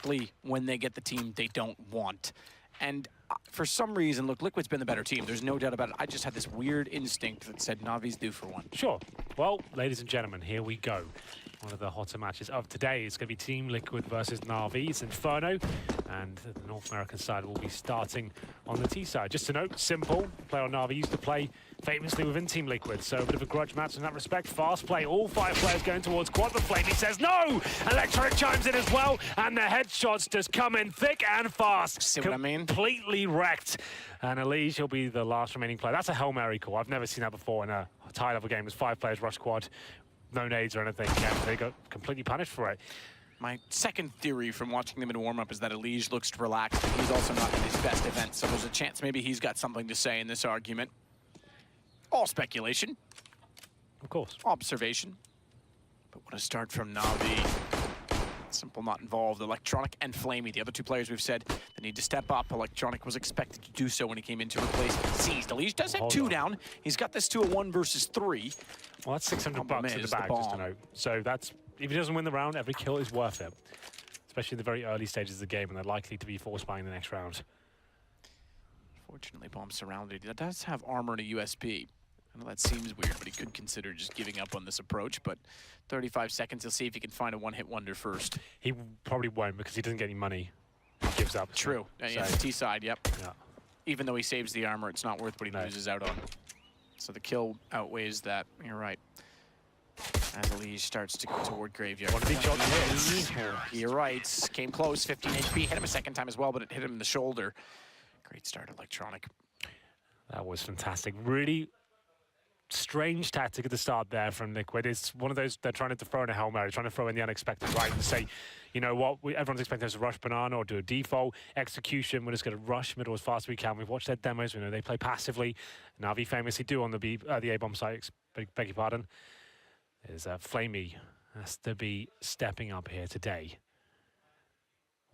quickly when they get the team they don't want. And for some reason, look, Liquid's been the better team. There's no doubt about it. I just had this weird instinct that said NaVi's due for one. Sure. Well, ladies and gentlemen, here we go. One of the hotter matches of today is going to be Team Liquid versus NaVi. It's Inferno, and the North American side will be starting on the T side. Just to note, simple, player on NaVi used to play famously within Team Liquid, so a bit of a grudge match in that respect. Fast play, all 5 players going towards quad, but flamie says no! Electronic chimes in as well, and the headshots just come in thick and fast. See what I mean? Completely wrecked. And EliGe, he'll be the last remaining player. That's a Hail Mary call. I've never seen that before in a high-level game. There's 5 players rush quad. No nades or anything. Yeah, they got completely punished for it. My second theory from watching them in warm-up is that EliGe looks relaxed. He's also not in his best event, so there's a chance maybe he's got something to say in this argument. All speculation. Of course. Observation. But what a start from NaVi. Simple not involved. Electronic and flamie, the other 2 players we've said they need to step up. Electronic was expected to do so when he came in to replace Seized. EliGe does have 2 down. He's got this to a 1 versus 3. Well, that's 600 bucks in the bag, just to know. So that's, if he doesn't win the round, every kill is worth it. Especially in the very early stages of the game, and they're likely to be force buying the next round. Fortunately, Bomb surrounded. That does have armor and a USP. I know that seems weird, but he could consider just giving up on this approach. But 35 seconds, he'll see if he can find a one-hit wonder first. He probably won't because he doesn't get any money. He gives up. True. So. Yeah, the T side, yep. Yeah. Even though he saves the armor, it's not worth what he loses out on. So the kill outweighs that. You're right. As EliGe starts to go toward Graveyard. One of these shots hits. You're right. Came close, 15 HP. Hit him a second time as well, but it hit him in the shoulder. Great start, Electronic. That was fantastic. Really strange tactic at the start there from Liquid. It's one of those, they're trying to throw in a Hail Mary, trying to throw in the unexpected right and say, you know what, everyone's expecting us to rush banana or do a default execution. We're just going to rush middle as fast as we can. We've watched their demos. We know they play passively. NaVi famously do on the A-bomb site, beg your pardon. Is flamie has to be stepping up here today.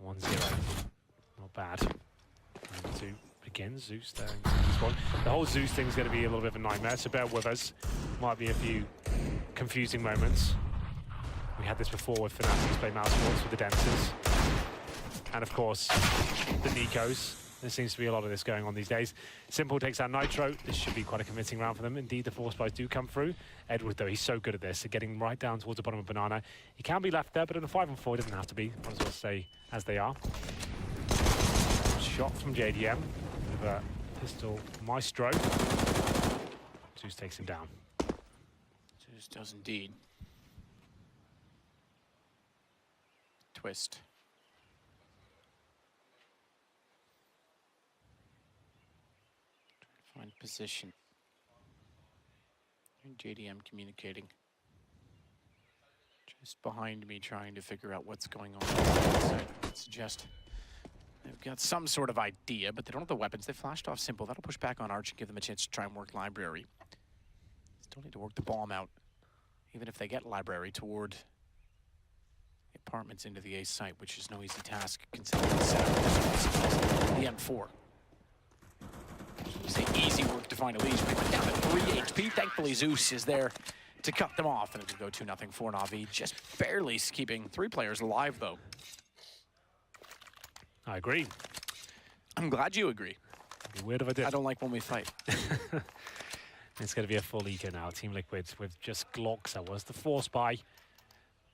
1-0. Not bad. And 2 begins. Zeus there. This one. The whole Zeus thing is going to be a little bit of a nightmare, so bear with us. Might be a few confusing moments. We had this before with Fanatics play mouse sports with the Dancers. And of course, the Nikos. There seems to be a lot of this going on these days. Simple takes out Nitro. This should be quite a convincing round for them. Indeed, the force buys do come through. Edward, though, he's so good at this, at getting right down towards the bottom of Banana. He can be left there, but in a 5-on-4, it doesn't have to be. Might as well stay as they are. Shot from JDM with a pistol maestro. Zeus takes him down. Zeus does indeed. Twistzz. Find position. And JDM communicating. Just behind me, trying to figure out what's going on. So I would suggest they've got some sort of idea, but they don't have the weapons. They flashed off Simple. That'll push back on Arch and give them a chance to try and work Library. Still need to work the bomb out, even if they get Library toward the apartments into the A site, which is no easy task considering the setup. The M4. It's easy work to find EliGe. We went down to 3 HP. Thankfully, Zeus is there to cut them off, and it will go 2-0 for NaVi. Just barely keeping 3 players alive, though. I agree. I'm glad you agree. It'd be weird if I did. I don't like when we fight. It's going to be a full eco now. Team Liquid with just Glocks. That was the force buy.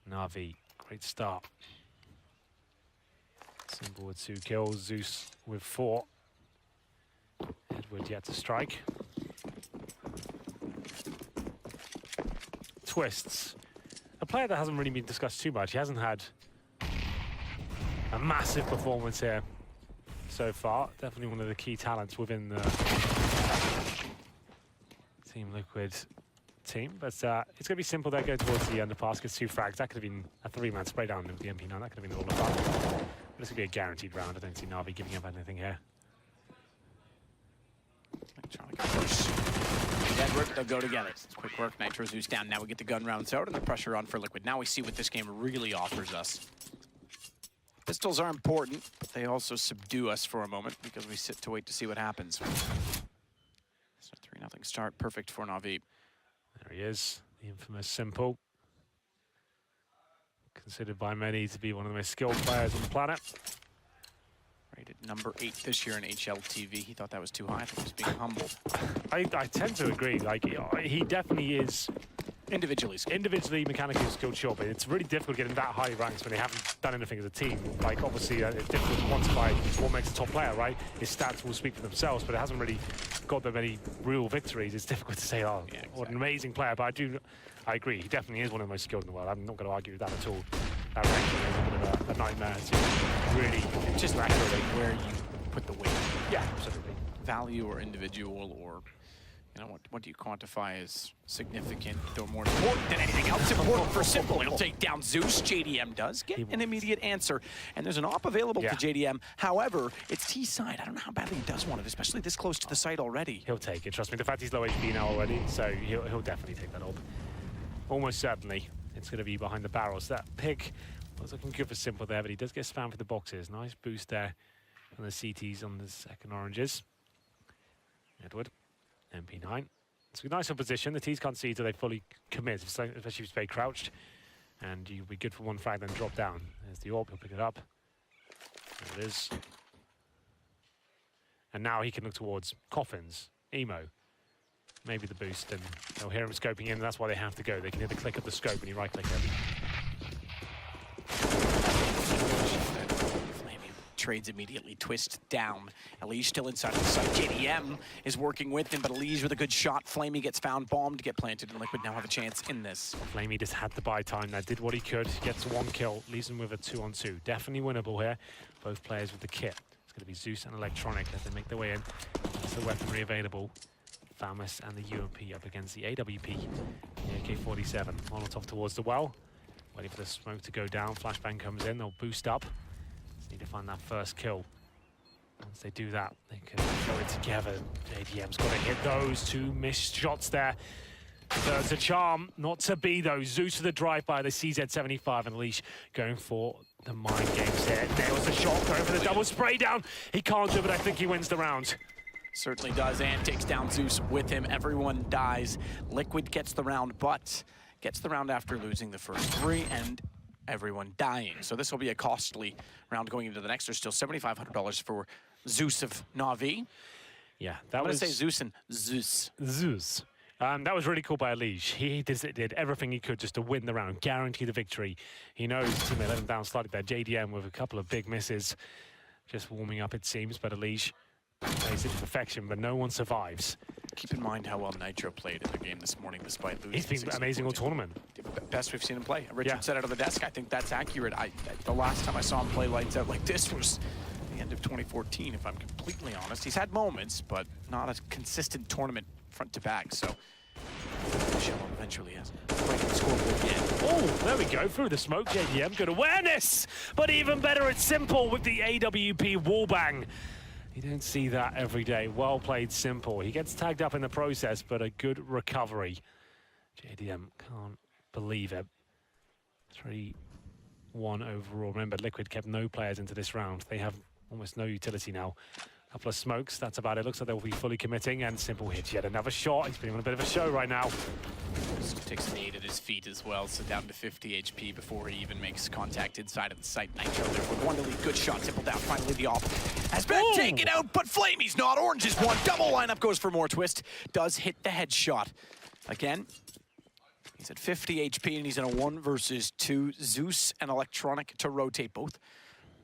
NaVi, great start. Simple with 2 kills. Zeus with 4. Edward yet to strike. Twistzz, a player that hasn't really been discussed too much. He hasn't had a massive performance here so far. Definitely one of the key talents within the Team Liquid team. But it's going to be Simple there, going towards the underpass, gets 2 frags. That could have been a 3-man spray down with the MP9. That could have been all of that. But this could be a guaranteed round. I don't see NaVi giving up anything here. Trying to push. Edward, they'll go together. Quick work, Nitro Zeus down. Now we get the gun rounds out and the pressure on for Liquid. Now we see what this game really offers us. Pistols are important, but they also subdue us for a moment because we sit to wait to see what happens. So 3-0 start, perfect for NaVi. There he is, the infamous Simple. Considered by many to be one of the most skilled players on the planet. Rated number 8 this year in HLTV. He thought that was too high. I think he was being humbled. I tend to agree. Like, he definitely is Individually skilled. individually, mechanically skilled, sure, but it's really difficult getting that high ranks when they haven't done anything as a team. Like, obviously, it's difficult to quantify what makes a top player, right? His stats will speak for themselves, but it hasn't really got them any real victories. It's difficult to say, oh, Yeah, exactly. what an amazing player, but I agree. He definitely is one of the most skilled in the world. I'm not going to argue with that at all. That ranking is a bit of a nightmare to really Just accurately where you put the weight. Yeah, absolutely. Value or individual, or you know, what do you quantify as significant or more important than anything else? Important for Simple. He'll take down Zeus. JDM does get an immediate answer, and there's an op available to JDM. However, it's T side. I don't know how badly he does want it, especially this close to the site already. He'll take it. Trust me. The fact he's low HP now already, so he'll definitely take that op. Almost certainly. It's going to be behind the barrels. That pick was looking good for Simple there, but he does get spammed for the boxes. Nice boost there on the CTs on the second oranges. Edward, MP9. It's a nice position. The T's can't see till they fully commit, especially if you stay crouched. And you'll be good for one frag, then drop down. There's the AWP, he'll pick it up. There it is. And now he can look towards Coffins, Emo. Maybe the boost, and they'll hear him scoping in, and that's why they have to go. They can hear the click of the scope when you right-click it. Flamie trades immediately. Twistzz down. EliGe still inside the site. JDM is working with him, but EliGe with a good shot. Flamie gets found, bomb to get planted, and Liquid now have a chance in this. Flamie just had the buy time there, did what he could, gets one kill, leaves him with a 2-on-2. Definitely winnable here. Both players with the kit. It's going to be Zeus and Electronic as they make their way in. That's the weaponry available. Famas and the UMP up against the AWP. The AK-47. Molotov towards the well. Waiting for the smoke to go down. Flashbang comes in. They'll boost up. Just need to find that first kill. Once they do that, they can go it together. JDM's got to hit those two missed shots there. Third's a charm. Not to be, though. Zeus with the drive-by, the CZ-75, and EliGe going for the mind games here. Nails the shot, going for the double spray down. He can't do it, but I think he wins the round. Certainly does, and takes down Zeus with him. Everyone dies. Liquid gets the round, but gets the round after losing the first 3 and everyone dying. So this will be a costly round going into the next. There's still $7,500 for Zeus of NaVi. Yeah, that I'm was... going to say Zeus and Zeus. Zeus. That was really cool by EliGe. He did everything he could just to win the round, guarantee the victory. He knows his teammate let him down slightly there. JDM with a couple of big misses. Just warming up, it seems, but EliGe plays it to perfection, but no one survives. Keep in mind how well Nitro played in the game this morning despite losing. He's been amazing all tournament. Best we've seen him play. Richard said out of the desk, I think that's accurate. The last time I saw him play lights out like this was the end of 2014, if I'm completely honest. He's had moments, but not a consistent tournament front to back, so Michelle eventually has breaking the scoreboard again. Oh, there we go, through the smoke. JDM, good awareness, but even better, it's Simple with the AWP wallbang. You don't see that every day. Well played, Simple. He gets tagged up in the process, but a good recovery. JDM can't believe it. 3-1 overall. Remember, Liquid kept no players into this round. They have almost no utility now. A couple of smokes, that's about it. Looks like they'll be fully committing, and Simple hits yet another shot. He's been on a bit of a show right now. Just takes an 8 at his feet as well, so down to 50 HP before he even makes contact inside of the site. Nitro there with one to lead. Good shot, Simple down. Finally the op has been taken out, but Flamie's not. Orange is one. Double lineup goes for more. Twistzz does hit the headshot. Again, he's at 50 HP, and he's in a 1 versus 2. Zeus and Electronic to rotate both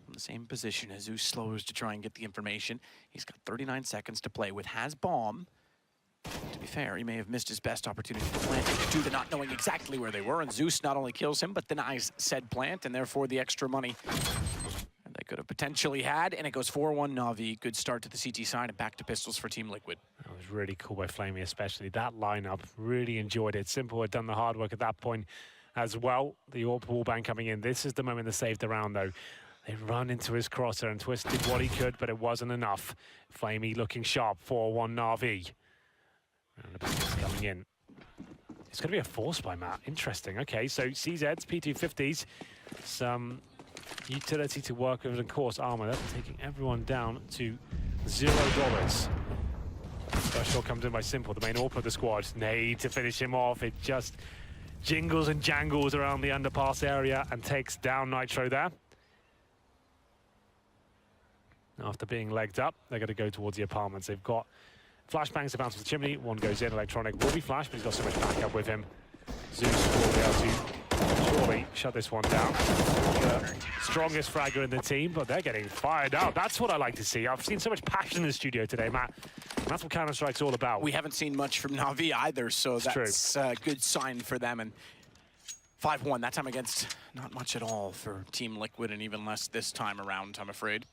in the same position as Zeus slows to try and get the information. He's got 39 seconds to play with. Has bomb. To be fair, he may have missed his best opportunity to plant due to not knowing exactly where they were, and Zeus not only kills him, but denies said plant, and therefore the extra money they could have potentially had, and it goes 4-1 NaVi. Good start to the CT side, and back to pistols for Team Liquid. That was really cool by Flamie, especially that lineup. Really enjoyed it. Simple had done the hard work at that point as well. The AWP wallbang coming in. This is the moment that saved the round, though. They run into his crosser, and Twistzz did what he could, but it wasn't enough. Flamie looking sharp, 4-1 NaVi. And the pistols coming in. It's going to be a force by Matt. Interesting. Okay, so CZs, P250s, some utility to work with, and of course armor. That's taking everyone down to $0. First shot comes in by Simple, the main AWP of the squad. Nade to finish him off. It just jingles and jangles around the underpass area and takes down Nitro there. After being legged up, they're going to go towards the apartments. They've got flashbangs to bounce off the chimney. One goes in. Electronic will be flashed, but he's got so much backup with him. Zeus will be able to surely shut this one down. The strongest fragger in the team, but they're getting fired up. That's what I like to see. I've seen so much passion in the studio today, Matt. And that's what Counter-Strike's all about. We haven't seen much from NaVi either, so that's a good sign for them. And 5-1, that time against not much at all for Team Liquid, and even less this time around, I'm afraid.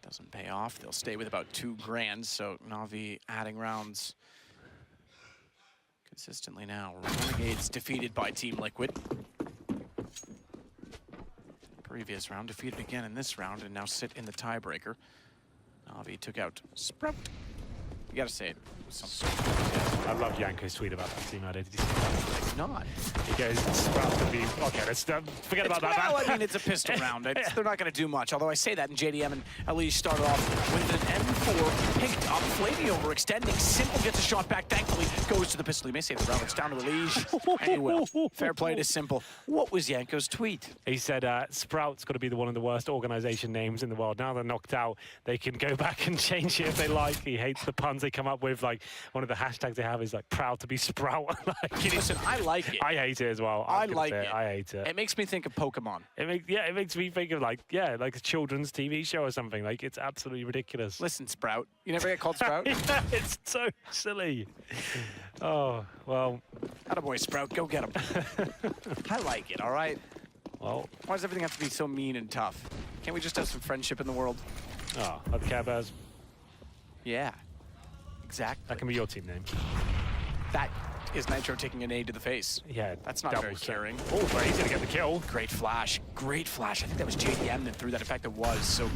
Doesn't pay off. They'll stay with about 2 grand, so NaVi adding rounds consistently now. Renegades defeated by Team Liquid. Previous round, defeated again in this round, and now sit in the tiebreaker. NaVi took out Sprout. You gotta say it. I love Yanko's tweet about that team. Did you see that? It's not. He goes, Sprout's gonna be okay. Let's forget about that. Well, I mean, it's a pistol round. They're not going to do much. Although I say that, and JDM and EliGe started off with an M4 picked up. flamie overextending. Simple gets a shot back. Thankfully, goes to the pistol. He may save the round. It's down to EliGe. And he will. Fair play to Simple. What was Yanko's tweet? He said, Sprout's got to be one of the worst organization names in the world. Now they're knocked out, they can go back and change it if they like. He hates the puns they come up with. Like, one of the hashtags they have is like proud to be Sprout. Like, listen, I like it. I hate it as well. I like it. I hate it. It makes me think of Pokemon. It makes me think of like a children's TV show or something. Like, it's absolutely ridiculous. Listen, Sprout. You never get called Sprout? Yeah, it's so silly. Oh, well. Attaboy, Sprout. Go get him. I like it, all right? Well. Why does everything have to be so mean and tough? Can't we just have some friendship in the world? Oh, like the Care Bears? Yeah. Exactly. That can be your team name. That is Nitro taking an aid to the face. Yeah, that's not very caring. Oh, but he's gonna get the kill. Great flash. Great flash. I think that was JDM that threw that. In fact, it was. So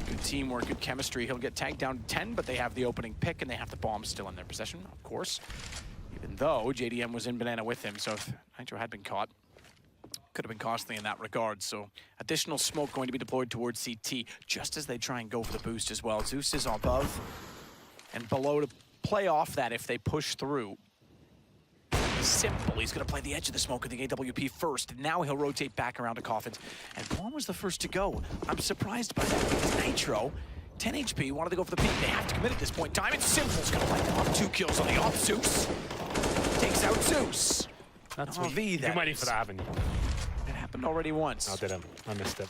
good teamwork, good chemistry. He'll get tagged down to 10, but they have the opening pick, and they have the bomb still in their possession, of course. Even though JDM was in banana with him, so if Nitro had been caught, could have been costly in that regard. So additional smoke going to be deployed towards CT, just as they try and go for the boost as well. Zeus is above and below to play off that if they push through. Simple. He's going to play the edge of the smoke with the AWP first, and now he'll rotate back around to Coffins. And Bo1 was the first to go. I'm surprised by that because Nitro, 10 HP, wanted to go for the peak. They have to commit at this point in time. It's Simple's going to light them up. 2 kills on the off. Zeus takes out Zeus. That's NaVi, you've been waiting for that, haven't you? It happened already once. I didn't. I missed it.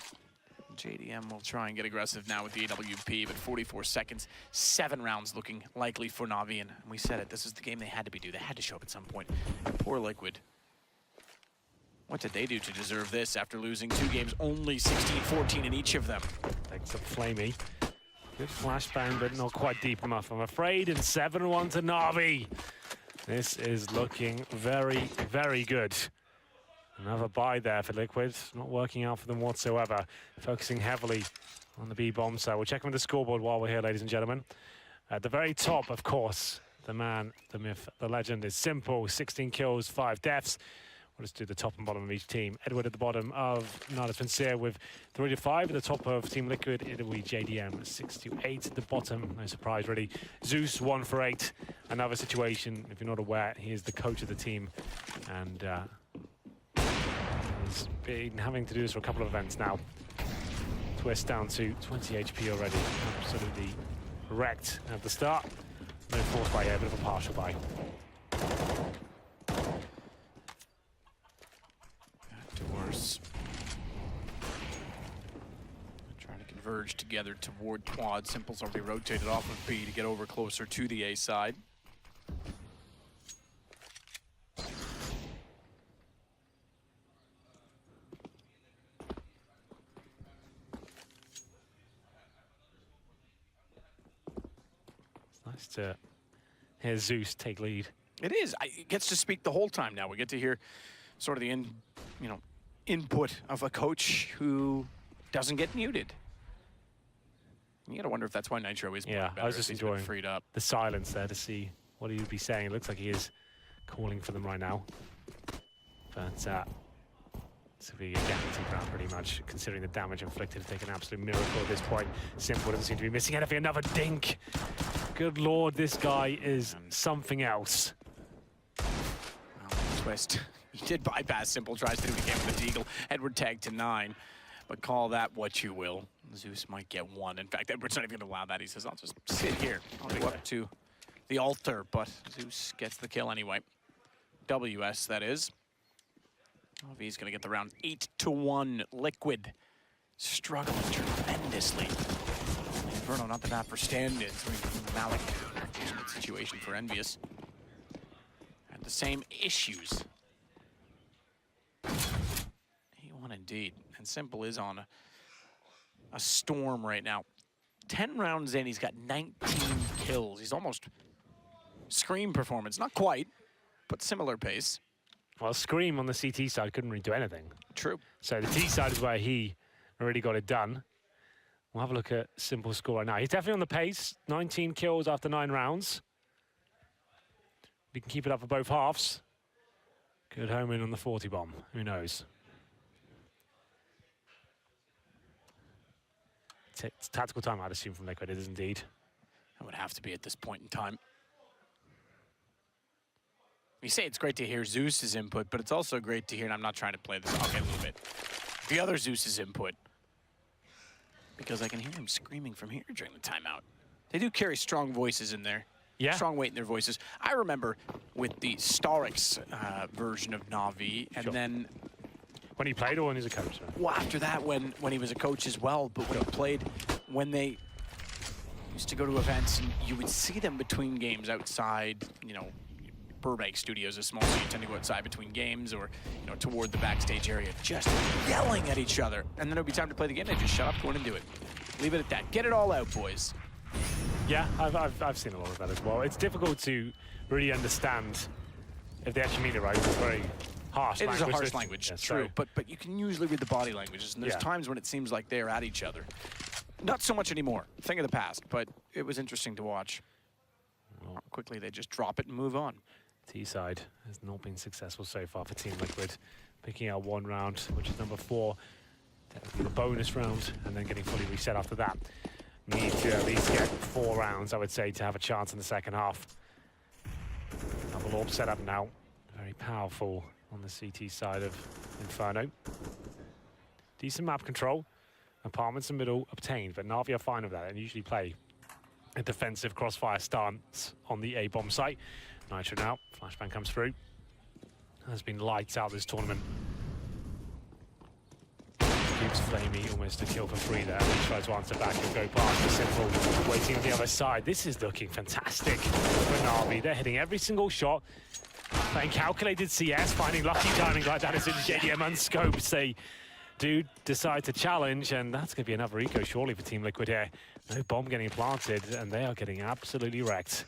JDM will try and get aggressive now with the AWP, but 44 seconds, 7 rounds looking likely for NaVi, and we said it, this is the game they had to do. They had to show up at some point. Poor Liquid. What did they do to deserve this after losing 2 games, only 16-14 in each of them? Thanks to flamie. Good flashbang, but not quite deep enough, I'm afraid, and 7-1 to NaVi. This is looking very, very good. Another buy there for Liquid, not working out for them whatsoever. Focusing heavily on the B-bomb side. We'll check on the scoreboard while we're here, ladies and gentlemen. At the very top, of course, the man, the myth, the legend is Simple. 16 kills, 5 deaths. We'll just do the top and bottom of each team. Edward at the bottom of Nada Sincere with 3 to 5. At the top of Team Liquid, it'll be JDM 6 to 8. At the bottom, no surprise really. Zeus 1 for 8. Another situation, if you're not aware, he is the coach of the team. And he's been having to do this for a couple of events now. Twistzz down to 20 HP already. Absolutely wrecked at the start. No force buy here, a bit of a partial buy. Doors. Trying to converge together toward quad. Simple's already rotated off of B to get over closer to the A side. Nice to hear Zeus take lead. It is. It gets to speak the whole time now. We get to hear sort of the input of a coach who doesn't get muted. You gotta wonder if that's why Nitro is better. I was just enjoying freed up. the silence there to see what he would be saying. It looks like he is calling for them right now. But it's a guaranteed round pretty much, considering the damage inflicted. It's taken an absolute miracle at this point. Simple doesn't seem to be missing anything. Another dink. Good lord, this guy is something else. Well, Twistzz. He did bypass Simple, tries to do it again with the Deagle. Edward tagged to 9, but call that what you will. Zeus might get 1. In fact, Edward's not even going to allow that. He says, I'll just sit here. I'll go up to the altar, but Zeus gets the kill anyway. WS, that is. NaVi's going to get the round 8-1. Liquid struggling tremendously. Inferno, not the map for stand-ins. Malik, fortunate situation for Envious. Had the same issues. He won indeed. And Simple is on a storm right now. 10 rounds in, he's got 19 kills. He's almost Scream performance. Not quite, but similar pace. Well, Scream on the CT side couldn't really do anything. True. So the T side is where he already got it done. We'll have a look at Simple's score right now. He's definitely on the pace. 19 kills after 9 rounds. We can keep it up for both halves. Good home in on the 40 bomb. Who knows? It's tactical time, I'd assume, from Liquid. It is indeed. That would have to be at this point in time. You say it's great to hear Zeus's input, but it's also great to hear, and I'm not trying to play this, okay, a little bit, the other Zeus's input. Because I can hear him screaming from here during the timeout. They do carry strong voices in there. Yeah. Strong weight in their voices. I remember with the Starix version of NaVi, and then... When he played or when he was a coach? Right? Well, after that, when he was a coach as well, but when he played, when they used to go to events, and you would see them between games outside, you know, Burbank Studios is small, so you tend to go outside between games or, you know, toward the backstage area, just yelling at each other. And then it'll be time to play the game, they just shut up, go in and do it. Leave it at that. Get it all out, boys. Yeah, I've seen a lot of that as well. It's difficult to really understand if they actually mean it right. It's very harsh language. It is a harsh language, yeah, true. So. But you can usually read the body languages, and there's times when it seems like they're at each other. Not so much anymore. Thing of the past, but it was interesting to watch. Well, quickly they just drop it and move on. T-side has not been successful so far for Team Liquid. Picking out 1 round, which is number 4. That would be the bonus round, and then getting fully reset after that. Need to at least get 4 rounds, I would say, to have a chance in the second half. Double orb set up now. Very powerful on the CT side of Inferno. Decent map control. Apartments in the middle obtained, but NaVi are fine with that and usually play a defensive crossfire stance on the A-bomb site. Nitro now, flashbang comes through. Has been lights out this tournament. Keeps flamie almost a kill for free there. He tries to answer back and go past the Simple, waiting on the other side. This is looking fantastic for NaVi. They're hitting every single shot. Playing calculated CS, finding lucky timing like that as in JDM unscoped. They do decide to challenge, and that's going to be another eco surely for Team Liquid here. No bomb getting planted, and they are getting absolutely wrecked.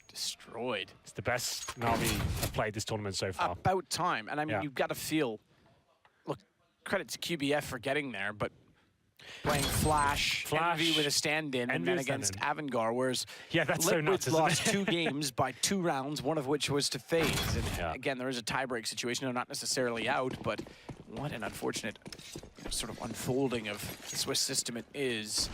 Destroyed. It's the best NaVi have played this tournament so far. About time. And I mean, you've got to feel, look, credit to QBF for getting there, but playing Flash Envy with a stand-in, and then against Avangar, whereas that's so nuts, lost 2 games by 2 rounds, one of which was to FaZe. And again, there is a tiebreak situation. They're not necessarily out, but what an unfortunate sort of unfolding of the Swiss system it is.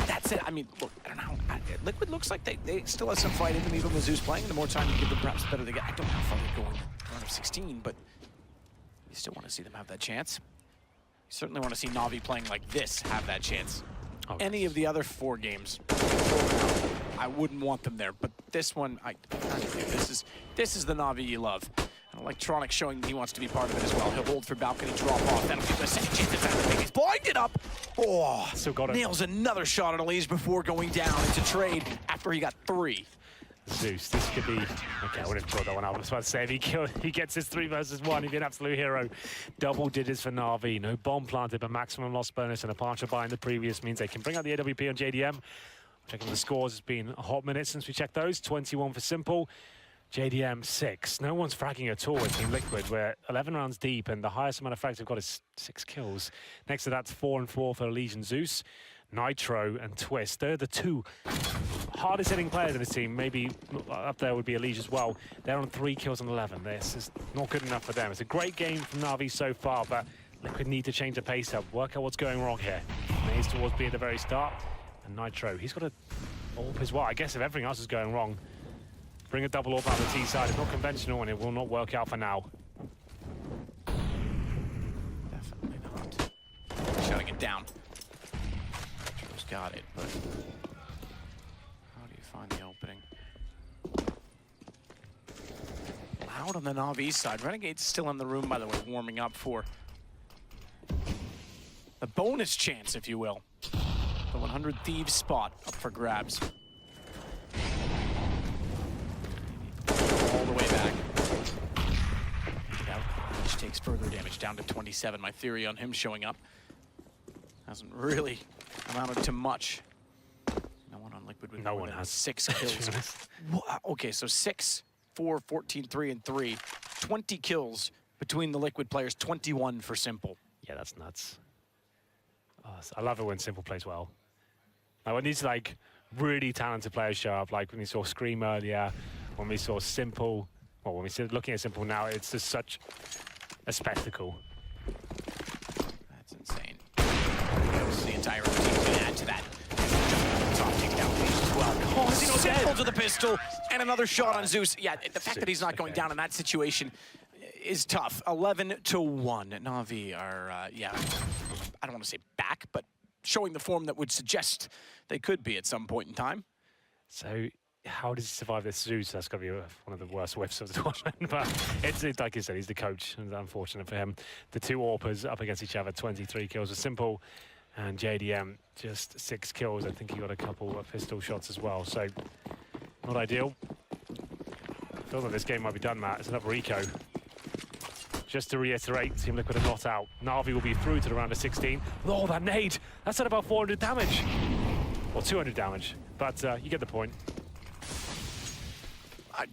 That's it. I mean, look, I don't know. Liquid looks like they still have some fight in them, even with Zeus playing. The more time you give them, perhaps the better they get. I don't know how far they're going round of 16, but you still want to see them have that chance. You certainly want to see NaVi playing like this have that chance. Oh, any of the other 4 games, I wouldn't want them there. But this one, this is the NaVi you love. And Electronic showing he wants to be part of it as well. He'll hold for balcony drop off. That'll give him a second chance at everything. He's blinded up. Oh, still got it. Nails another shot at EliGe before going down into trade after he got 3. Zeus, this could be... Okay, I wouldn't have brought that one out. I was about to say, if he gets his 3 versus 1, he'd be an absolute hero. Double digits for NaVi. No bomb planted, but maximum loss bonus and a partial buy in the previous means they can bring out the AWP on JDM. Checking the scores, it's been a hot minute since we checked those. 21 for Simple. JDM 6. No one's fragging at all with Team Liquid. We're 11 rounds deep, and the highest amount of frags we've got is 6 kills. Next to that's 4 and 4 for EliGe and Zeus. Nitro and Twistzz. They're the 2 hardest hitting players in the team. Maybe up there would be EliGe as well. They're on 3 kills on 11. This is not good enough for them. It's a great game from NaVi so far, but Liquid need to change the pace up. Work out what's going wrong here. Maze towards B at the very start. And Nitro, he's got a orb as well. I guess if everything else is going wrong, Bring a double orb out the T side. It's not conventional and it will not work out for now. Definitely not. Shutting it down. Nitro's got it, but how do you find the opening? Loud on the NaVi side. Renegade's still in the room, by the way, warming up for the bonus chance, if you will. The 100 Thieves spot up for grabs. All the way back. Which takes further damage, down to 27. My theory on him showing up hasn't really amounted to much. No one on Liquid with No more one than has 6 kills. Okay, so 6, 4, 14, 3, and 3. 20 kills between the Liquid players, 21 for Simple. Yeah, that's nuts. Oh, I love it when Simple plays well. Like when these like really talented players show up, like when we saw Scream earlier, when we saw Simple, well, when we see looking at Simple now, it's just such a spectacle. That's insane. The entire routine can add to that. Top takedown as well. Oh, Simple to the pistol, and another shot on Zeus. Yeah, the fact that he's not going down in that situation is tough. 11-1. NaVi are, yeah, I don't want to say back, but showing the form that would suggest they could be at some point in time. So how does he survive this Zeus? That's got to be one of the worst whiffs of the tournament. But it's like you said, he's the coach, and it's unfortunate for him. The two AWPers up against each other, 23 kills with Simple, and JDM just 6 kills. I think he got a couple of pistol shots as well, so not ideal. I feel that this game might be done, Matt. It's another eco. Just to reiterate, Team Liquid are not out. NaVi will be through to the round of 16. Oh, that nade! That's at about 400 damage. Or 200 damage, but you get the point.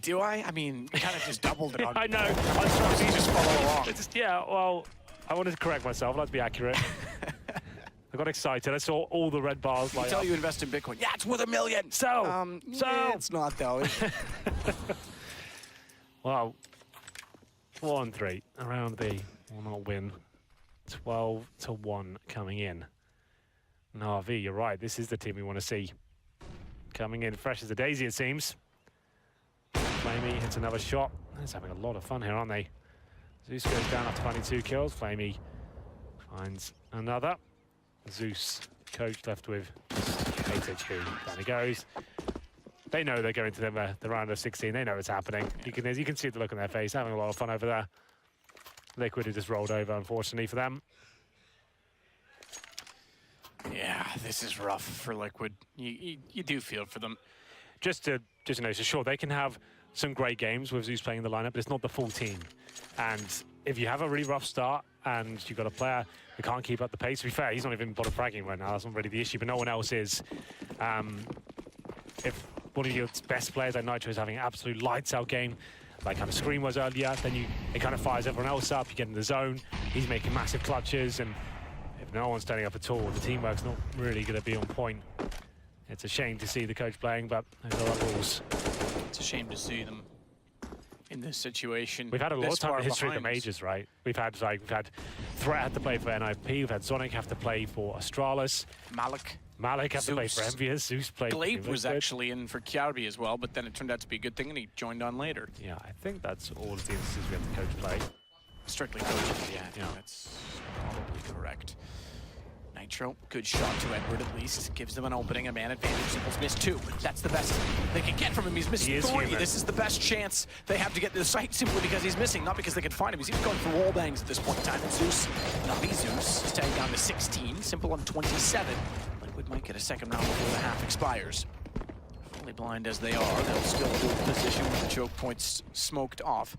Do I? I mean, kind of just doubled it on. I know. I was trying to just follow along. Yeah, well, I wanted to correct myself. Let's be accurate. I got excited. I saw all the red bars light up. You invest in Bitcoin. Yeah, it's worth $1 million. So, yeah, it's not though. Wow. 4-3 around B. Will not win. 12-1 coming in. NaVi, you're right. This is the team we want to see. Coming in fresh as a daisy, it seems. flamie hits another shot. They're having a lot of fun here, aren't they? Zeus goes down after finding 2 kills. flamie finds another. Zeus, coach, left with 8 HP. Down he goes. They know they're going to the round of 16. They know it's happening. Yeah. You can see the look on their face, having a lot of fun over there. Liquid have just rolled over, unfortunately for them. Yeah, this is rough for Liquid. You do feel for them. Just to know, so sure, they can have some great games with Zeus playing in the lineup, but it's not the full team. And if you have a really rough start and you've got a player who can't keep up the pace, to be fair, he's not even bottom fragging right now. That's not really the issue, but no one else is. If one of your best players like Nitro is having an absolute lights-out game, like kind of Scream was earlier, then it kind of fires everyone else up. You get in the zone, he's making massive clutches, and if no one's standing up at all, the teamwork's not really going to be on point. It's a shame to see the coach playing, but those are the rules. It's a shame to see them in this situation. We've had a lot of time in the history of the behind us. majors, right? We've had Threat have to play for NIP, we've had Sonic have to play for Astralis, Malik have to play for Envious, Zeus played Glaive was actually in for Kiarbi as well, but then it turned out to be a good thing and he joined on later. Yeah, I think that's all of the instances we have the coach play. Strictly coaching, yeah, that's probably correct. Nitro, good shot to Edward at least. Gives them an opening, a man advantage. Simple's missed 2. That's the best they can get from him. He's missed 3. Human. This is the best chance they have to get to the site simply because he's missing, not because they can find him. He's even going for wall bangs at this point in time. And Zeus, NaVi Zeus, is tagged down to 16. Simple on 27. Liquid might get a second round before the half expires. Fully blind as they are, they'll still hold position with the choke points smoked off.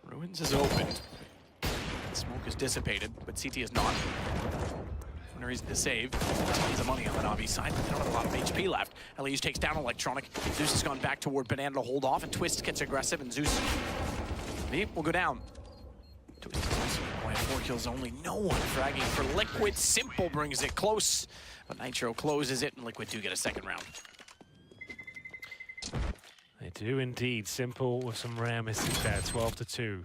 Ruins is opened. Smoke is dissipated, but CT is not. No reason to save. Tons of money on the NaVi side, but they don't have a lot of HP left. EliGe takes down Electronic. Zeus has gone back toward Banana to hold off, and Twistzz gets aggressive, and Zeus will go down. Twistzz only 4 kills only. No one fragging for Liquid. Simple brings it close, but Nitro closes it, and Liquid do get a second round. They do indeed. Simple with some rare misses there, 12-2.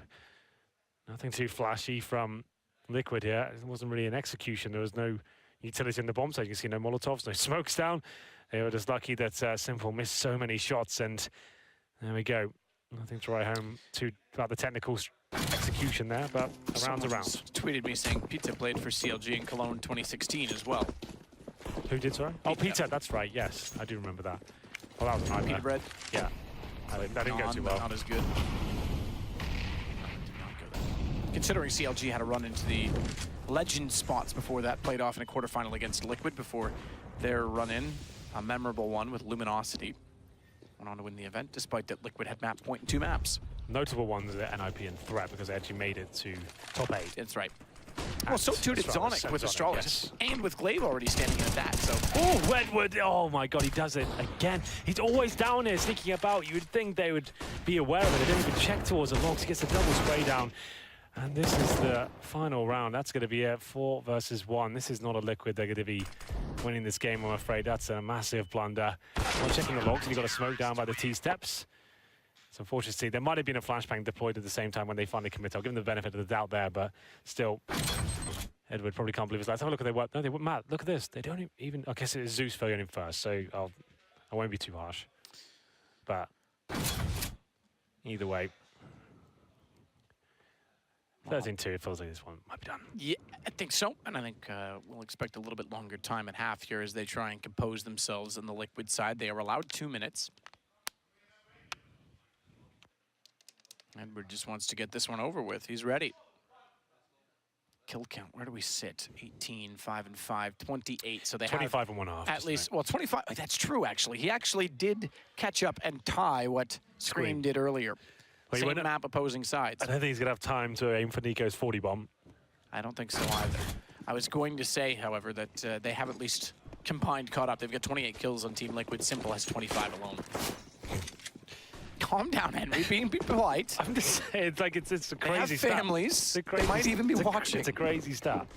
Nothing too flashy from Liquid here. It wasn't really an execution. There was no utility in the bomb site. You can see no Molotovs, no smokes down. They were just lucky that Simple missed so many shots, and There we go. Nothing to write home to about the technical execution there, but a round's a round. Tweeted me saying Pizza played for CLG in Cologne 2016 as well. Who did, sorry? Oh, Peter, that's right, yes. I do remember that. Well, that was a nightmare. Peter Bread? Yeah. That didn't go too well. Not as good. Considering CLG had to run into the legend spots before that, played off in a quarterfinal against Liquid before their run-in, a memorable one with Luminosity. Went on to win the event, despite that Liquid had map point in 2 maps. Notable ones are NIP and Threat, because they actually made it to top 8. That's right. Well, so too did Zonic with Astralis, yes. and with Glaive already standing at that, so... Oh, Edward! Oh my god, he does it again. He's always down here sneaking about. You would think they would be aware of it. They don't even check towards the logs. He gets a double spray down. And this is the final round. That's going to be it, 4 versus 1. This is not a Liquid. They're going to be winning this game, I'm afraid. That's a massive blunder. Not checking the logs, and he got a smoke down by the T-steps. It's unfortunate to see. There might have been a flashbang deployed at the same time when they finally commit. I'll give them the benefit of the doubt there, but still, Edward probably can't believe his life. Have a look at their work. No, they were Matt, look at this. They don't even, I guess it is Zeus failing first, so I won't be too harsh. But either way, 13-2, it feels like this one might be done. Yeah, I think so, and I think we'll expect a little bit longer time at half here as they try and compose themselves on the Liquid side. They are allowed 2 minutes. Edward just wants to get this one over with. He's ready. Kill count, where do we sit? 18, 5 and 5, 28. So they 25 have and 1/2. at least, well, 25. That's true, actually. He actually did catch up and tie what Scream did earlier. Well, Same map, opposing sides. I don't think he's going to have time to aim for Nico's 40 bomb. I don't think so either. I was going to say, however, that they have at least combined caught up. They've got 28 kills on Team Liquid. Simple has 25 alone. Calm down, Henry. Be polite. I'm just saying, it's like it's a crazy They have stat. families. It's crazy, they might even be watching. It's a crazy stat.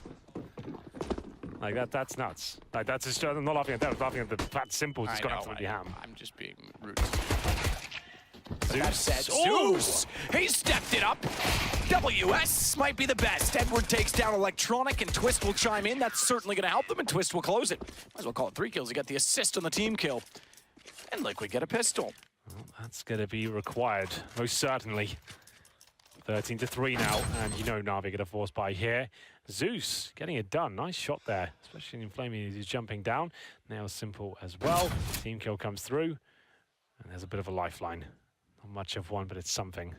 Like that's nuts. Like that's just, I'm not laughing at that. I'm laughing at that Simple just got absolutely ham. I'm just being rude. Zeus. That said, Oh! Zeus, he stepped it up. WS might be the best. Edward takes down Electronic, and Twistzz will chime in. That's certainly going to help them, and Twistzz will close it. Might as well call it 3 kills. He got the assist on the team kill. And Liquid get a pistol. Well, that's going to be required, most certainly. 13-3 now, and you know NaVi get a force buy here. Zeus getting it done. Nice shot there, especially in flamie as he's jumping down. Now Simple as well. Team kill comes through, and there's a bit of a lifeline. Not much of one, but it's something.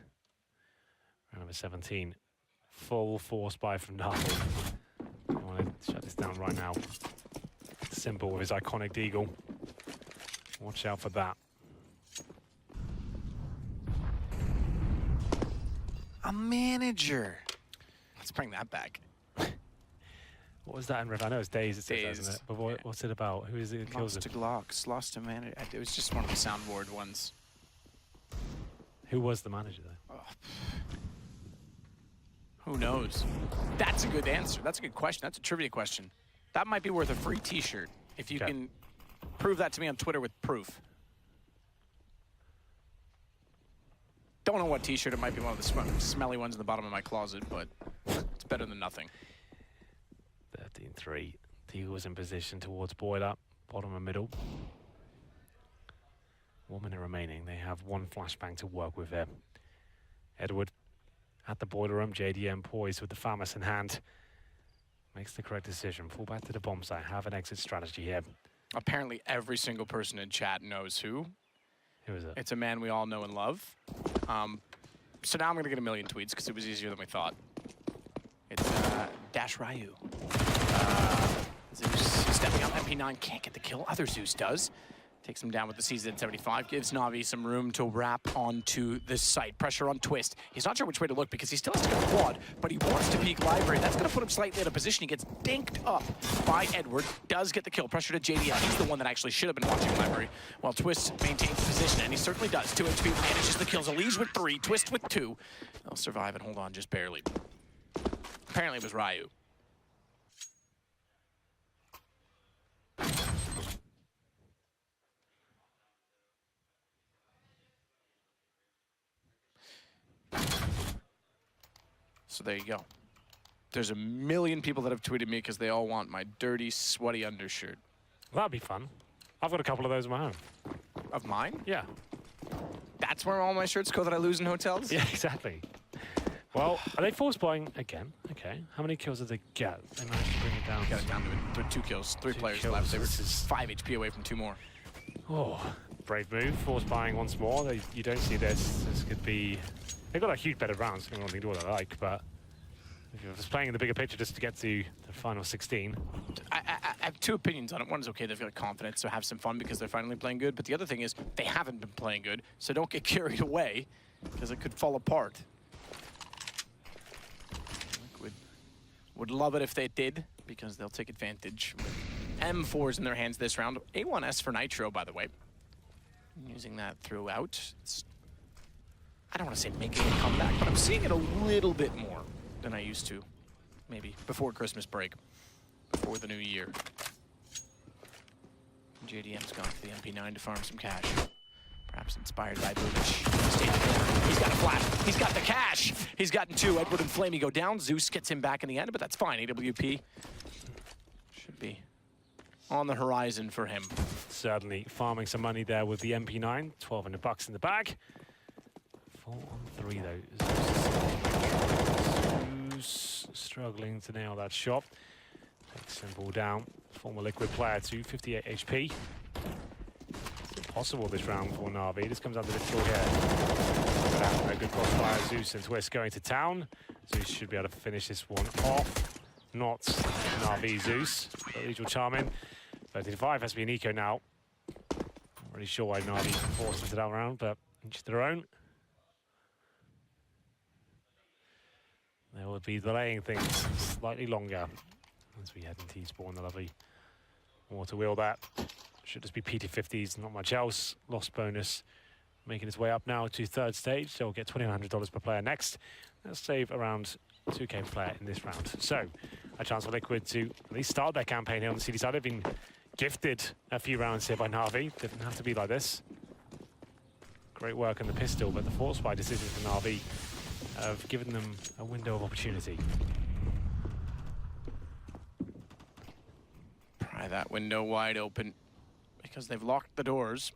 Round number 17. Full force buy from NaVi. I want to shut this down right now. Simple with his iconic deagle. Watch out for that. A manager. Let's bring that back. What was that in Riv? I know it's Days, it says, isn't it? But what's it about? Who is it that kills Lost him? to Glocks, lost to manager. It was just one of the soundboard ones. Who was the manager, though? Oh. Who knows? That's a good answer. That's a good question. That's a trivia question. That might be worth a free t-shirt if you can prove that to me on Twitter with proof. Don't know what t-shirt. It might be one of the smelly ones in the bottom of my closet, but it's better than nothing. 13-3. Deagle's in position towards Boiler, bottom and middle. 1 minute remaining. They have one flashbang to work with there. Edward at the boiler room. JDM poised with the FAMAS in hand. Makes the correct decision. Pull back to the bomb site. Have an exit strategy here. Apparently every single person in chat knows who. Who is it? It's a man we all know and love. So now I'm going to get a million tweets because it was easier than we thought. It's Dash Ryu. Zeus stepping up. MP9 can't get the kill. Other Zeus does. Takes him down with the CZ75. Gives NaVi some room to wrap onto this site. Pressure on Twistzz. He's not sure which way to look because he still has to go quad, but he wants to peek Library. That's going to put him slightly out of position. He gets dinked up by Edward. Does get the kill. Pressure to JDL. He's the one that actually should have been watching Library. While Twistzz maintains position, and he certainly does. 2 HP manages the kills. ELEAGUE with 3. Twistzz with 2. They'll survive and hold on just barely. Apparently it was Ryu. So there you go. There's a million people that have tweeted me because they all want my dirty, sweaty undershirt. That'd be fun. I've got a couple of those of my own. Of mine? Yeah. That's where all my shirts go that I lose in hotels? Yeah, exactly. Well, are they force buying again? Okay. How many kills did they get? They managed to bring it down. Got it down to 2 kills, 3 players kills. left. They were This is 5 HP away from 2 more. Oh, brave move. Force buying once more. You don't see this. This could be... They've got a huge bed of rounds. I don't think do what I like, but if you're just playing in the bigger picture just to get to the final 16. I have 2 opinions on it. One is, okay, they've got confidence, so have some fun because they're finally playing good. But the other thing is, they haven't been playing good, so don't get carried away because it could fall apart. Would love it if they did, because they'll take advantage. M4s in their hands this round. A1S for Nitro, by the way. Using that throughout. I don't want to say making a comeback, but I'm seeing it a little bit more than I used to. Maybe before Christmas break, before the new year. JDM's gone for the MP9 to farm some cash. Perhaps inspired by Bo1. He's got a flash. He's got the cash. He's gotten 2. Edward and flamie go down. Zeus gets him back in the end, but that's fine. AWP should be on the horizon for him. Certainly farming some money there with the MP9. 1,200 bucks in the bag. 4 on 3 though. Zeus struggling to nail that shot. Takes Simple down. Former Liquid player to 58 HP. Possible this round for NaVi. This comes under the floor here. A good crossfire. Zeus and Twistzz going to town. Zeus should be able to finish this one off. Not NaVi Zeus. But ELEAGUE will charm in. 35 has to be an eco now. Not really sure why NaVi forced into that round, but each their own. They will be delaying things slightly longer as we head into T-spawn. The lovely water wheel that. Should just be PT50s, not much else. Lost bonus making its way up now to 3rd stage. So we'll get $2,100 per player next. Let's save around 2K per player in this round. So a chance for Liquid to at least start their campaign here on the CD side. They've been gifted a few rounds here by NaVi. Didn't have to be like this. Great work on the pistol, but the force buy decision for NaVi have given them a window of opportunity. Pry that window wide open, because they've locked the doors.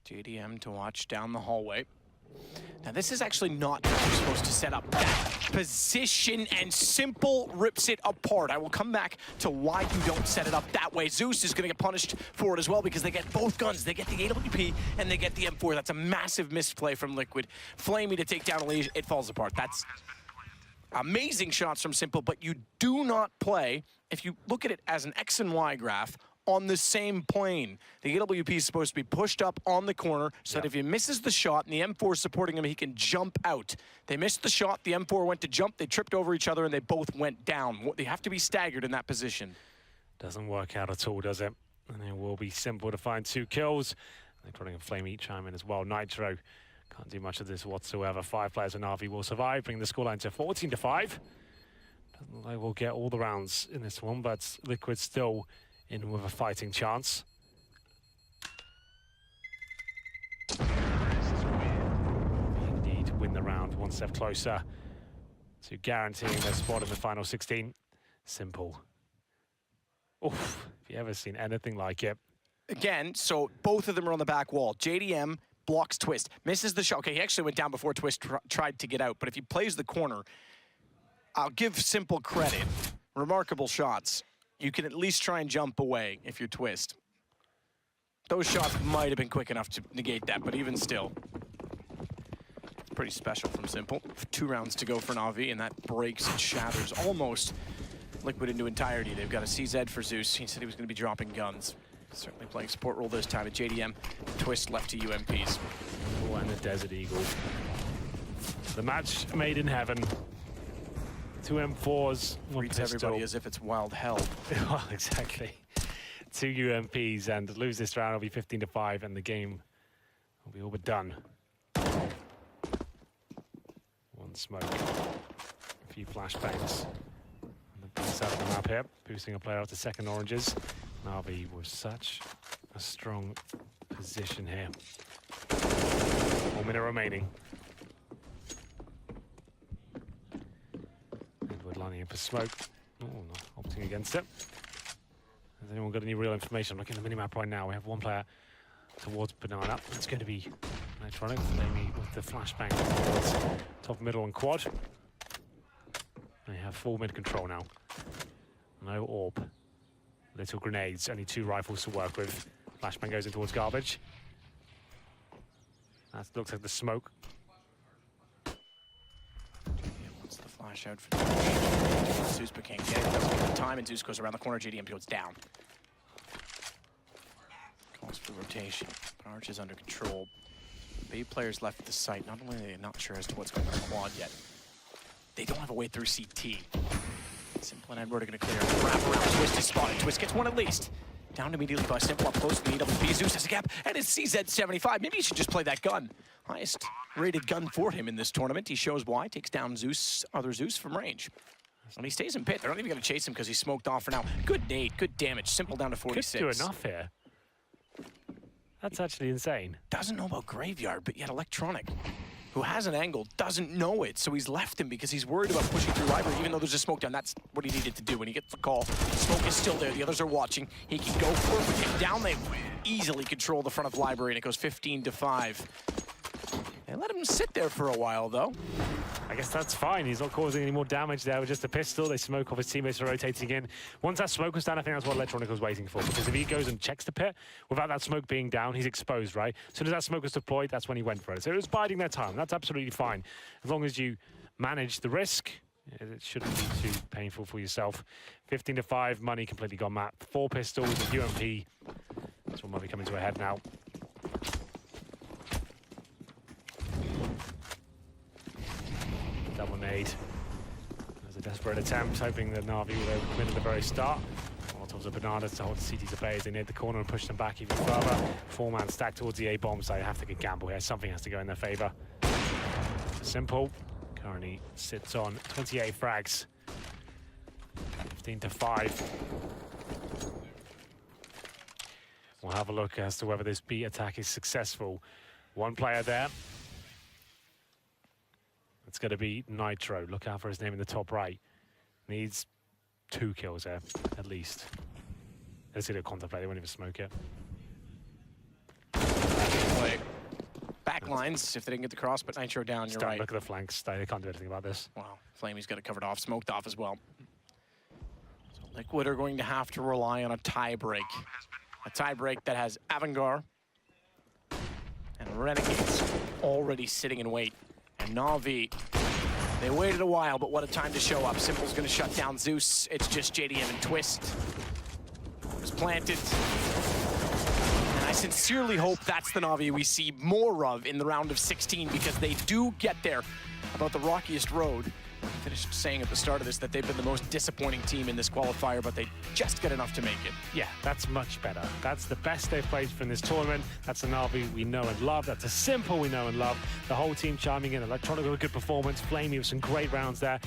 JDM to watch down the hallway. Now this is actually not how you're supposed to set up that position, and Simple rips it apart. I will come back to why you don't set it up that way. Zeus is gonna get punished for it as well because they get both guns. They get the AWP and they get the M4. That's a massive misplay from Liquid. flamie to take down ELEAGUE, it falls apart. That's amazing shots from Simple, but you do not play, if you look at it as an X and Y graph, on the same plane. The AWP is supposed to be pushed up on the corner so that if he misses the shot and the M4 is supporting him, he can jump out. They missed the shot, the M4 went to jump, they tripped over each other, and they both went down. They have to be staggered in that position. Doesn't work out at all, does it? And it will be Simple to find 2 kills. They're and flamie chime in as well. Nitro can't do much of this whatsoever. 5 players in NaVi will survive, bring the scoreline to 14-5. Doesn't look like we'll get all the rounds in this one, but Liquid still in with a fighting chance. Indeed, win the round one step closer to guaranteeing their spot in the final 16. Simple. Oof, have you ever seen anything like it? Again, so both of them are on the back wall. JDM blocks Twistzz, misses the shot. Okay, he actually went down before Twistzz tried to get out, but if he plays the corner, I'll give Simple credit. Remarkable shots. You can at least try and jump away if you're Twistzz. Those shots might have been quick enough to negate that, but even still, it's pretty special from Simple. 2 rounds to go for NaVi, and that breaks and shatters almost Liquid into entirety. They've got a CZ for Zeus. He said he was going to be dropping guns. Certainly playing support role this time at JDM. Twistzz left to UMPs. Oh, and the Desert Eagle. The match made in heaven. 2 M4s, 1 Treats pistol. everybody as if it's wild hell. Well, exactly. 2 UMPs, and to lose this round will be 15-5, and the game will be all but done. 1 smoke, a few flashbangs. And the boost out of the map here, boosting a player out to 2nd oranges. NaVi with such a strong position here. 1 minute remaining. Lining up for smoke. Oh, not opting against it. Has anyone got any real information? I'm looking at the minimap right now. We have 1 player towards Banana. It's going to be electronic. Flamie with the flashbang towards top, middle, and quad. They have full mid control now. No orb. Little grenades. Only 2 rifles to work with. Flashbang goes in towards garbage. That looks like the smoke. What's the flash out for Zeus, but can't get it. Doesn't get the time, and Zeus goes around the corner. JDM goes down. Calls for rotation. But Arch is under control. B players left the site. Not only are they not sure as to what's going on in the quad yet, they don't have a way through CT. Simple and Edward are going to clear. Wrap around. Twistzz is spotted. Twistzz gets one at least. Down immediately by Simple up close to the EWP. Zeus has a gap, and it's CZ75. Maybe he should just play that gun. Highest rated gun for him in this tournament. He shows why. Takes down Zeus, other Zeus from range. And he stays in pit. They're not even going to chase him because he's smoked off for now. Good nade, good damage. Simple down to 46. Could do enough here. That's actually insane. Doesn't know about Graveyard, but yet Electronic, who has an angle, doesn't know it, so he's left him because he's worried about pushing through library, even though there's a smoke down. That's what he needed to do. When he gets the call, smoke is still there. The others are watching. He can go for it, but down they easily control the front of library, and it goes 15-5. They let him sit there for a while, though. I guess that's fine. He's not causing any more damage there with just a pistol. They smoke off his teammates are rotating in. Once that smoke was down, I think that's what Electronic was waiting for. Because if he goes and checks the pit, without that smoke being down, he's exposed, right? As soon as that smoke was deployed, that's when he went for it. So it was biding their time. That's absolutely fine. As long as you manage the risk, it shouldn't be too painful for yourself. 15-5, money completely gone map. 4 pistols, a UMP. That's what might be coming to a head now. Double nade. There's a desperate attempt, hoping that NaVi will open mid at the very start. Molotovs are bananas to hold the CTs at bay as they near the corner and push them back even further. 4-man stack towards the A-bomb, so they have to get gamble here. Something has to go in their favor. Simple. Currently sits on 28 frags. 15-5. We'll have a look as to whether this B attack is successful. One player there. It's going to be Nitro. Look out for his name in the top right. Needs 2 kills there, at least. Let's see the contemplate. They won't even smoke it. Back lines, if they didn't get the cross, but Nitro down, you're right. Look at the flanks. They can't do anything about this. Wow, Flamie's got it covered off, smoked off as well. So Liquid are going to have to rely on a tie break. A tie break that has Avangar and Renegades already sitting in wait. And NaVi, they waited a while, but what a time to show up. Simple's gonna shut down Zeus. It's just JDM and Twistzz. It was planted. And I sincerely hope that's the NaVi we see more of in the round of 16, because they do get there about the rockiest road. I finished saying at the start of this that they've been the most disappointing team in this qualifier, but they just get enough to make it. Yeah, that's much better. That's the best they've played from this tournament. That's a NaVi we know and love. That's a Simple we know and love. The whole team chiming in. Electronic with a good performance. Flamie with some great rounds there.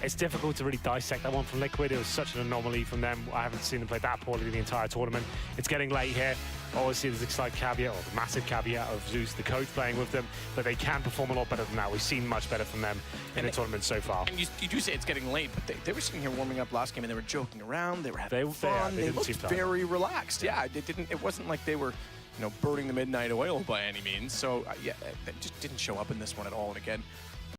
It's difficult to really dissect that one from Liquid. It was such an anomaly from them. I haven't seen them play that poorly the entire tournament. It's getting late here. Obviously, there's a slight caveat, or the massive caveat of Zeus, the coach, playing with them, but they can perform a lot better than that. We've seen much better from them in the tournament so far. And you do say it's getting late, but they were sitting here warming up last game, and they were joking around. They were having fun. They looked very relaxed. Yeah, it wasn't like they were, burning the midnight oil by any means. So yeah, that just didn't show up in this one at all. And again,